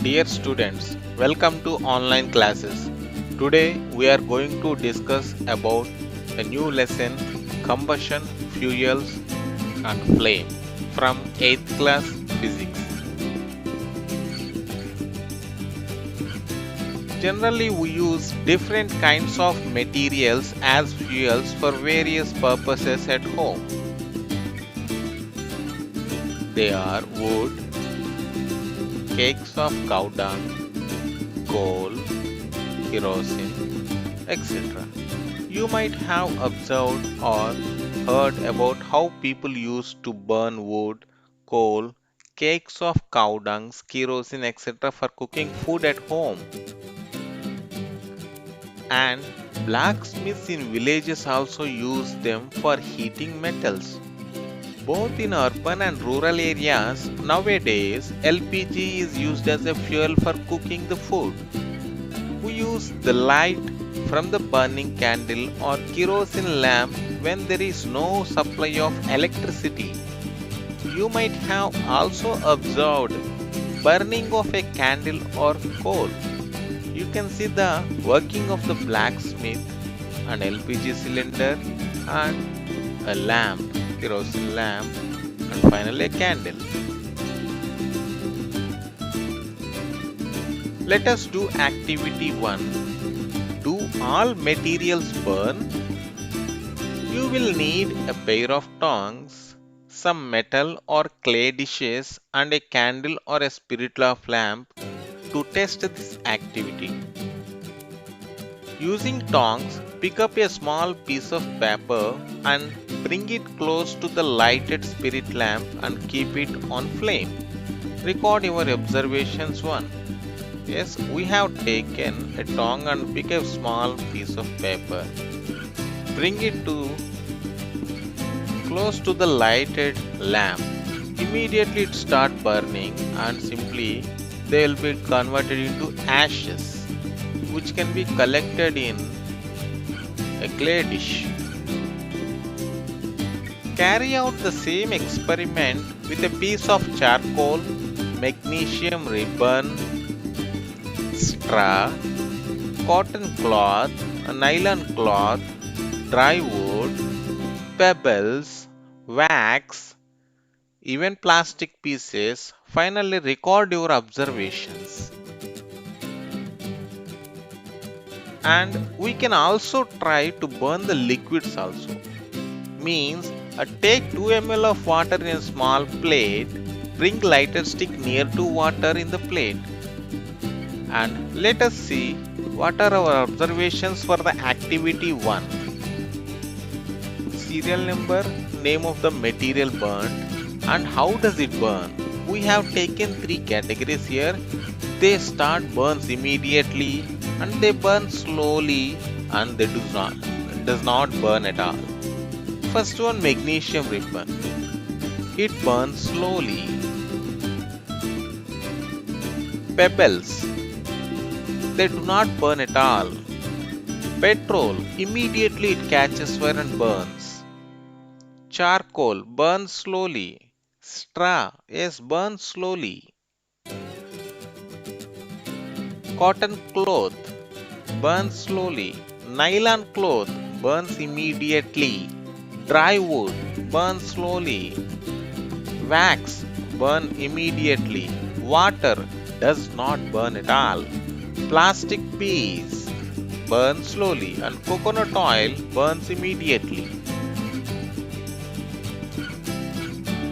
Dear students, welcome to online classes. Today we are going to discuss about a new lesson, combustion, fuels and flame from 8th class physics. Generally we use different kinds of materials as fuels for various purposes at home. They are wood, cakes of cow dung, coal, kerosene, etc. You might have observed or heard about how people used to burn wood, coal, cakes of cow dung, kerosene, etc. for cooking food at home. And blacksmiths in villages also use them for heating metals. Both in urban and rural areas, nowadays LPG is used as a fuel for cooking the food. We use the light from the burning candle or kerosene lamp when there is no supply of electricity. You might have also observed burning of a candle or coal. You can see the working of the blacksmith, an LPG cylinder and a lamp, kerosene lamp, and finally a candle. Let us do activity 1. Do all materials burn? You will need a pair of tongs, some metal or clay dishes and a candle or a spirit lamp to test this activity. Using tongs, pick up a small piece of paper and bring it close to the lighted spirit lamp and keep it on flame. Record your observations 1. Yes, we have taken a tong and pick a small piece of paper. Bring it close to the lighted lamp. Immediately it start burning and simply they will be converted into ashes, which can be collected in a clay dish. Carry out the same experiment with a piece of charcoal, magnesium ribbon, straw, cotton cloth, a nylon cloth, dry wood, pebbles, wax, even plastic pieces. Finally, record your observations. And we can also try to burn the liquids also. Means take 2 ml of water in a small plate, bring lighter stick near to water in the plate. And let us see what are our observations for the activity 1. Serial number, name of the material burned and how does it burn. We have taken 3 categories here. They start burns immediately and they burn slowly and they does not burn at all. First one, magnesium ribbon. It burns slowly. Pebbles, they do not burn at all. Petrol, immediately it catches fire and burns. Charcoal, burns slowly. Straw, yes, burns slowly. Cotton cloth, burns slowly. Nylon cloth, burns immediately. Dry wood, burns slowly. Wax, burn immediately. Water does not burn at all. Plastic piece, burns slowly, and coconut oil burns immediately.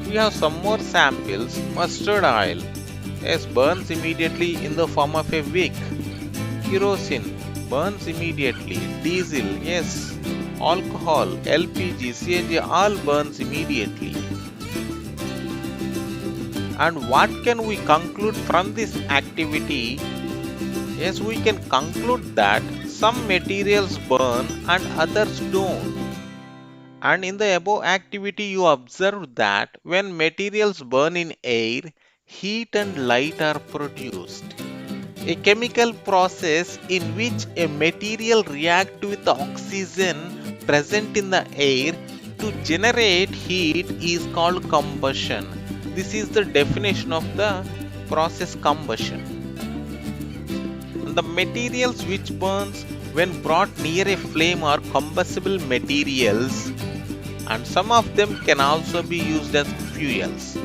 We have some more samples. Mustard oil, yes, burns immediately in the form of a wick. Kerosene, burns immediately. Diesel, yes. Alcohol, LPG, CNG, all burns immediately. And what can we conclude from this activity? Yes, we can conclude that some materials burn and others don't. And in the above activity, you observe that when materials burn in air, heat and light are produced. A chemical process in which a material reacts with the oxygen present in the air to generate heat is called combustion. This is the definition of the process combustion. The materials which burns when brought near a flame are combustible materials, and some of them can also be used as fuels.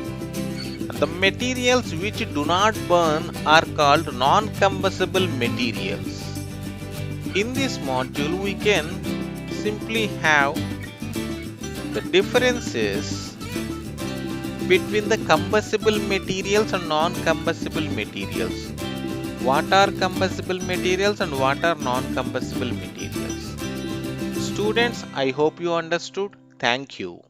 The materials which do not burn are called non-combustible materials. In this module, we can simply have the differences between the combustible materials and non-combustible materials. What are combustible materials and what are non-combustible materials? Students, I hope you understood. Thank you.